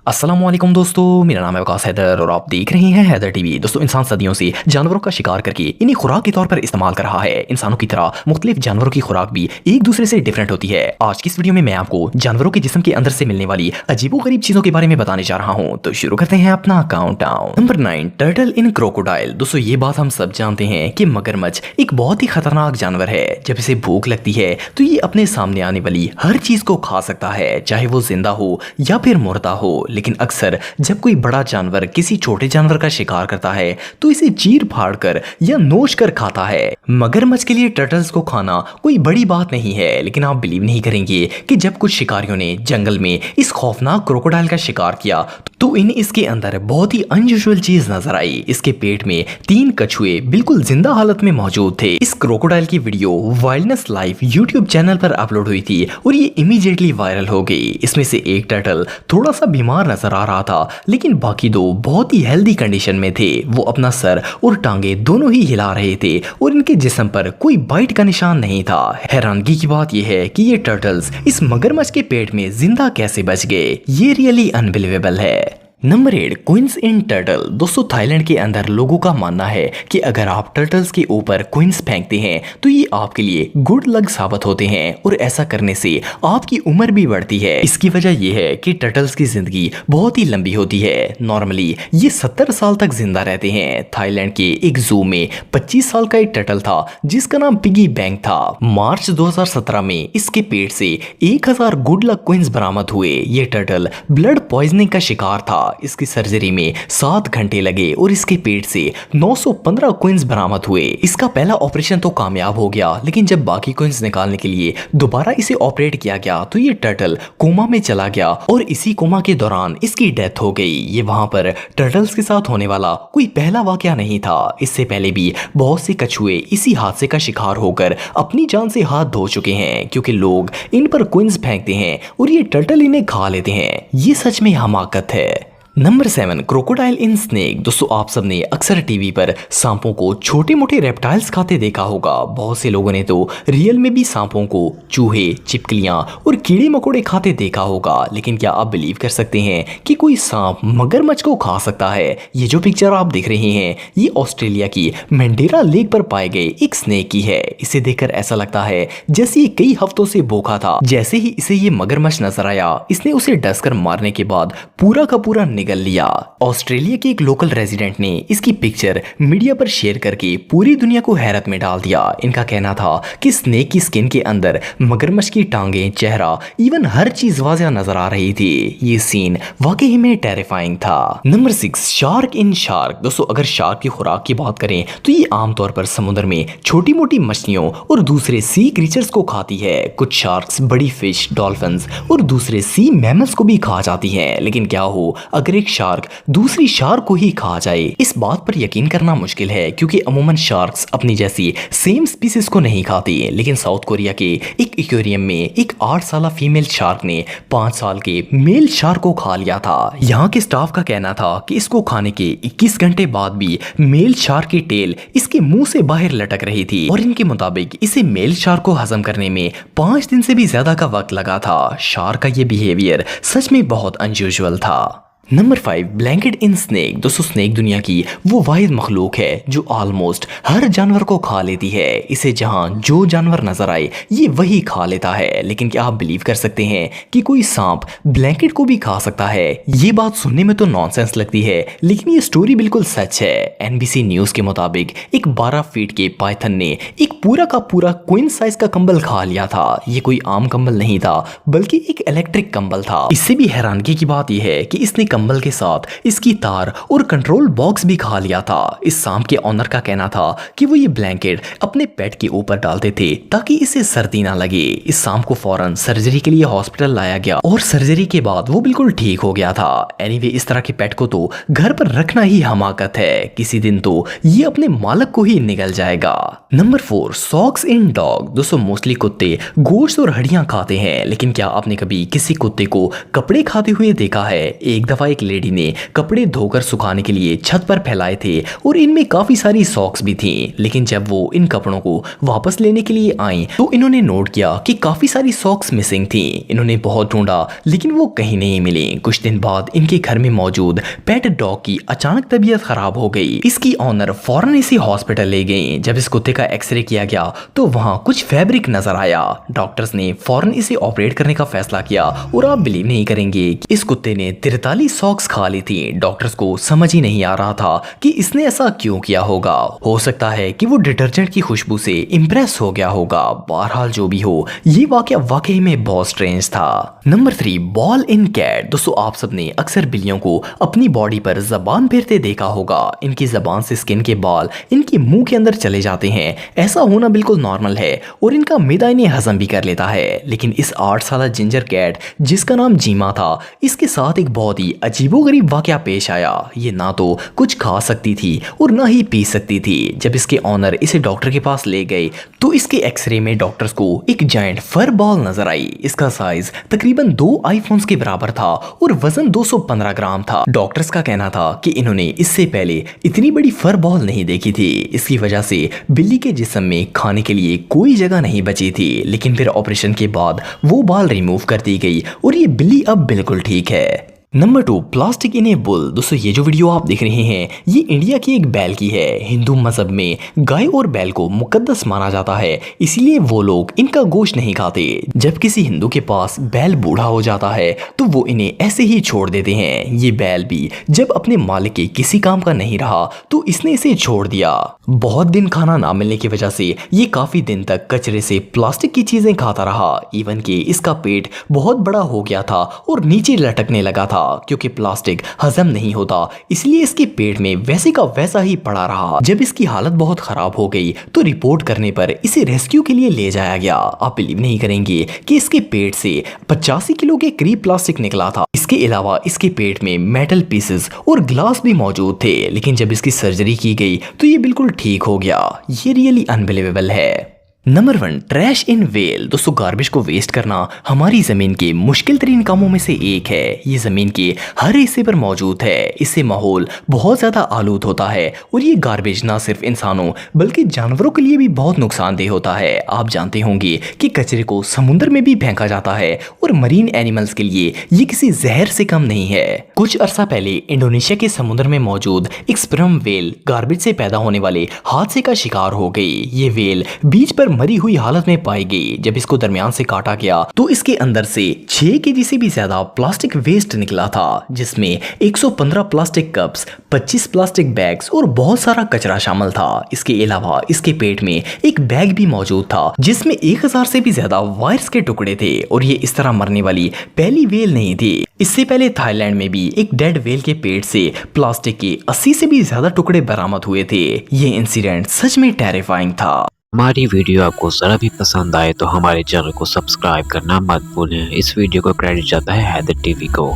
अस्सलामुअलैकुम दोस्तों, मेरा नाम है वकास हैदर और आप देख रहे हैं हैदर टीवी। दोस्तों, इंसान सदियों से जानवरों का शिकार करके इन्हें खुराक के तौर पर इस्तेमाल कर रहा है। इंसानों की तरह मुख्तलिफ जानवरों की खुराक भी एक दूसरे से डिफरेंट होती है। आज की इस वीडियो में मैं आपको जानवरों के जिस्म के अंदर से मिलने वाली अजीबोगरीब चीजों के बारे में बताने जा रहा हूँ। तो शुरू करते हैं अपना काउंटडाउन। नंबर 9, टर्टल इन क्रोकोडाइल। दोस्तों, ये बात हम सब जानते हैं कि मगरमच्छ एक बहुत ही खतरनाक जानवर है। जब इसे भूख लगती है तो ये अपने सामने आने वाली हर चीज को खा सकता है, चाहे वो जिंदा हो या फिर मुर्दा हो। लेकिन अक्सर जब कोई बड़ा जानवर किसी छोटे जानवर का शिकार करता है तो इसे चीर फाड़ कर या नोच कर खाता है। मगरमच्छ के लिए टर्टल्स को खाना कोई बड़ी बात नहीं है, लेकिन आप बिलीव नहीं करेंगे कि जब कुछ शिकारियों ने जंगल में इस खौफनाक क्रोकोडाइल का शिकार किया तो इन्हें इसके अंदर बहुत ही अनयूजुअल चीज नजर आई। इसके पेट में 3 कछुए बिल्कुल जिंदा हालत में मौजूद थे। इस क्रोकोडाइल की video wildness life YouTube channel पर अपलोड हुई थी और ये इमीडिएटली वायरल हो गई। इसमें से एक टर्टल थोड़ा सा बीमार नजर आ रहा था, लेकिन बाकी 2 बहुत ही हेल्दी कंडीशन में थे। वो अपना सर और टांगे दोनों ही हिला रहे थे और इनके जिस्म पर कोई बाइट का निशान नहीं था। हैरानगी की बात यह है कि ये टर्टल्स इस मगरमच्छ के पेट में जिंदा कैसे बच गए। ये रियली अनबिलीवेबल है। नंबर 8, क्वींस इन टर्टल। दोस्तों, थाईलैंड के अंदर लोगों का मानना है कि अगर आप टर्टल्स के ऊपर क्वींस फेंकते हैं तो ये आपके लिए गुड लक साबित होते हैं और ऐसा करने से आपकी उम्र भी बढ़ती है। इसकी वजह यह है कि टर्टल्स की जिंदगी बहुत ही लंबी होती है। नॉर्मली ये 70 साल तक जिंदा रहते हैं। थाईलैंड के एक जू में 25 साल का एक टर्टल था जिसका नाम पिगी बैंक था। मार्च 2017 में इसके पेट से 1000 गुड लक क्वींस बरामद हुए। ये टर्टल ब्लड पॉइजनिंग का शिकार था। इसकी सर्जरी में 7 घंटे लगे और इसके पेट से 915 क्वींस बरामद हुए। इसका पहला ऑपरेशन तो कामयाब हो गया, लेकिन जब बाकी क्वींस निकालने के लिए दोबारा इसे ऑपरेट किया गया तो ये टर्टल कोमा में चला गया और इसी कोमा के दौरान इसकी डेथ हो गई। ये वहां पर टर्टल्स के साथ होने वाला कोई पहला वाकया नहीं था। इससे पहले भी बहुत से कछुए इसी हादसे का शिकार होकर अपनी जान से हाथ धो चुके हैं, क्योंकि लोग इन पर क्वींस फेंकते हैं और ये टर्टल इन्हें खा लेते हैं। ये सच में हमाकत है। नंबर 7, क्रोकोडाइल इन स्नेक। दोस्तों, आप सबने अक्सर टीवी पर सांपों को छोटे मोटे रेप्टाइल्स खाते देखा होगा। बहुत से लोगों ने तो रियल में भी सांपों को चूहे, चिपकलियां और कीड़े मकोड़े खाते देखा होगा। लेकिन क्या आप बिलीव कर सकते हैं कि कोई सांप मगरमच्छ को खा सकता है? ये जो पिक्चर आप देख रहे हैं ये ऑस्ट्रेलिया की मैंडेरा लेक पर पाए गए एक स्नेक की है। इसे देखकर ऐसा लगता है जैसे ये कई हफ्तों से भूखा था। जैसे ही इसे ये मगरमच्छ नजर आया, इसने उसे डसकर मारने के बाद पूरा का पूरा निगल लिया। ऑस्ट्रेलिया के एक लोकल रेजिडेंट ने इसकी पिक्चर मीडिया पर शेयर करके पूरी दुनिया को हैरत में डाल दिया। इनका कहना था कि स्नेक की स्किन के अंदर मगरमच्छ की टांगें, चेहरा, इवन हर चीज वाज़िह नजर आ रही थी। ये सीन वाकई में टेरिफाइंग था। नंबर 6, शार्क इन शार्क। दोस्तों, अगर शार्क की खुराक की बात करें तो ये आमतौर पर समुद्र में छोटी मोटी मछलियों और दूसरे सी क्रीचर्स को खाती है। कुछ शार्क्स बड़ी फिश, डॉल्फिन्स और दूसरे सी मैमल्स को भी खा जाती हैं। लेकिन क्या हो अगर एक शार्क दूसरी शार्क को ही खा जाए? इस बात पर यकीन करना मुश्किल है, क्योंकि अमूमन शार्क्स अपनी जैसी सेम स्पीसीज को नहीं खाती। लेकिन साउथ कोरिया के एक एक्वेरियम में एक 8 साल फीमेल शार्क ने 5 साल के मेल शार्क को खा लिया था। यहाँ के स्टाफ का कहना था कि इसको खाने के 21 घंटे बाद भी मेल शार्क की टेल इसके मुंह से बाहर लटक रही थी और इनके मुताबिक इसे मेल शार्क को हजम करने में 5 दिन से भी ज्यादा का वक्त लगा था। शार्क का ये बिहेवियर सच में बहुत अनयूजुअल था। नंबर 5, ब्लैंकेट इन स्नेक। दोस्तों, स्नेक दुनिया की वो वाहिद मखलूक है जो ऑलमोस्ट हर जानवर को खा लेती है। इसे जहां जो जानवर नजर आए ये वही खा लेता है। लेकिन क्या आप बिलीव कर सकते हैं कि कोई सांप ब्लैंकेट को भी खा सकता है? ये बात सुनने में तो नॉनसेंस लगती है, लेकिन ये स्टोरी बिल्कुल सच है। एनबीसी न्यूज के मुताबिक एक 12 फीट के पाइथन ने एक पूरा का पूरा क्वीन साइज का कंबल खा लिया था। ये कोई आम कंबल नहीं था, बल्कि एक इलेक्ट्रिक कंबल था। इससे भी हैरानगी की बात यह है कि इसने कंबल के साथ इसकी तार और कंट्रोल बॉक्स भी खा लिया था। इस सांप के ऑनर का कहना था कि वो ये ब्लैंकेट अपने पेट के ऊपर डालते थे ताकि इसे सर्दी ना लगे। इस सांप को फौरन सर्जरी के लिए हॉस्पिटल लाया गया और सर्जरी के बाद वो बिल्कुल ठीक हो गया था। एनीवे, इस तरह के पेट को तो घर पर रखना ही हमाकत है। किसी दिन तो ये अपने मालिक को ही निगल जाएगा। Number 4, socks in dog. दोस्तों, मोस्टली कुत्ते गोश्त और हड्डियां खाते हैं, लेकिन क्या आपने कभी किसी कुत्ते को कपड़े खाते हुए देखा है? एक दफा एक लेडी ने कपड़े धोकर सुखाने के लिए छत पर फैलाए थे और इनमें काफी सारी सॉक्स भी थी। लेकिन जब वो इन कपड़ों को वापस लेने के लिए आई तो इन्होंने नोट किया कि काफी सारी सॉक्स मिसिंग थी। इन्होंने बहुत ढूंढा लेकिन वो कहीं नहीं मिली। कुछ दिन बाद इनके घर में मौजूद पेट डॉग की अचानक तबीयत खराब हो गई। इसकी ऑनर फौरन इसे हॉस्पिटल ले गई। जब इस कुत्ते का एक्सरे किया गया तो वहां कुछ फैब्रिक नजर आया। डॉक्टर्स ने फौरन इसे ऑपरेट करने का फैसला किया और आप बिलीव नहीं करेंगे कि इस कुत्ते ने 43 सॉक्स खा ली थी। डॉक्टर्स को समझ ही नहीं आ रहा था कि इसने ऐसा क्यों किया होगा। हो सकता है कि वो डिटर्जेंट की खुशबू से इंप्रेस हो गया होगा। बहरहाल जो भी हो, ये वाकया वाकई में बहुत स्ट्रेंज था। Number 3, ball in cat. दोस्तों आप सबने अक्सर बिल्लियों को अपनी बॉडी पर जबान फेरते देखा होगा। इनकी जबान से स्किन के बाल इनके मुंह के अंदर चले जाते हैं। ऐसा होना बिल्कुल नॉर्मल है और इनका मैदा इन्हें हजम भी कर लेता है। लेकिन इस 8 साल जिंजर कैट जिसका नाम जीमा था, इसके साथ एक बहुत ही अजीबोगरीब वाकया पेश आया। ये ना तो कुछ खा सकती थी और ना ही पी सकती थी। जब इसके ऑनर इसे डॉक्टर के पास ले गए तो इसके एक्सरे में डॉक्टर्स को एक जायंट फर बॉल नजर आई। इसका साइज तकरीबन 2 आईफोन्स के बराबर था और वजन 215 ग्राम था। डॉक्टर्स का कहना था कि इन्होंने इससे पहले इतनी बड़ी फर बॉल नहीं देखी थी। इसकी वजह से बिल्ली के जिस्म में खाने के लिए कोई जगह नहीं बची थी। लेकिन फिर ऑपरेशन के बाद वो बाल रिमूव कर दी गई और ये बिल्ली अब बिल्कुल ठीक है। Number 2, plastic in A bull. दोस्तों ये जो वीडियो आप देख रहे हैं ये इंडिया की एक बैल की है। हिंदू मजहब में गाय और बैल को मुकद्दस माना जाता है, इसीलिए वो लोग इनका गोश्त नहीं खाते। जब किसी हिंदू के पास बैल बूढ़ा हो जाता है तो वो इन्हें ऐसे ही छोड़ देते हैं। ये बैल भी जब अपने मालिक के किसी काम का नहीं रहा तो इसने इसे छोड़ दिया। बहुत दिन खाना ना मिलने की वजह से ये काफी दिन तक कचरे से प्लास्टिक की चीजें खाता रहा। इवन के इसका पेट बहुत बड़ा हो गया था और नीचे लटकने लगा था। क्योंकि प्लास्टिक हजम नहीं होता इसलिए इसके पेट में वैसे का वैसा ही पड़ा रहा। जब इसकी हालत बहुत खराब हो गई तो रिपोर्ट करने पर इसे रेस्क्यू के लिए ले जाया गया। आप बिलीव नहीं करेंगे कि इसके पेट से 85 किलो के करीब प्लास्टिक निकला था। इसके अलावा इसके पेट में मेटल पीसेस और ग्लास भी मौजूद थे। लेकिन जब इसकी सर्जरी की गई तो ये बिल्कुल ठीक हो गया। ये रियली अनबिलीवेबल है। Number 1, trash in well. दोस्तों गार्बेज को वेस्ट करना हमारी जमीन के मुश्किल तरीन कामों में से एक है। ये जमीन के हर हिस्से पर मौजूद है। इससे माहौल बहुत ज्यादा आलूद होता है और ये गार्बेज ना सिर्फ इंसानों बल्कि जानवरों के लिए भी बहुत नुकसानदेह होता है। आप जानते होंगे कि कचरे को समुद्र में भी फेंका जाता है और मरीन एनिमल्स के लिए ये किसी जहर से कम नहीं है। कुछ अरसा पहले इंडोनेशिया के समुद्र में मौजूद एक स्पर्म वेल गार्बेज से पैदा होने वाले हादसे का शिकार हो गई। ये वेल बीच पर मरी हुई हालत में पाई गई। जब इसको दरमियान से काटा गया तो इसके अंदर से 6 केजी से भी ज्यादा प्लास्टिक वेस्ट निकला था, जिसमें 115 प्लास्टिक कप्स, 25 प्लास्टिक बैग्स और बहुत सारा कचरा शामिल था। इसके अलावा इसके पेट में एक बैग भी मौजूद था जिसमें 1000 से भी ज्यादा वायर्स के टुकड़े थे और ये इस तरह मरने वाली पहली वेल नहीं थी। इससे पहले थाईलैंड में भी एक डेड वेल के पेट से प्लास्टिक के 80 से भी ज्यादा टुकड़े बरामद हुए थे। ये इंसिडेंट सच में टेरिफाइंग था। हमारी वीडियो आपको जरा भी पसंद आए तो हमारे चैनल को सब्सक्राइब करना मत भूलें। इस वीडियो को क्रेडिट जाता है हैदर टीवी को।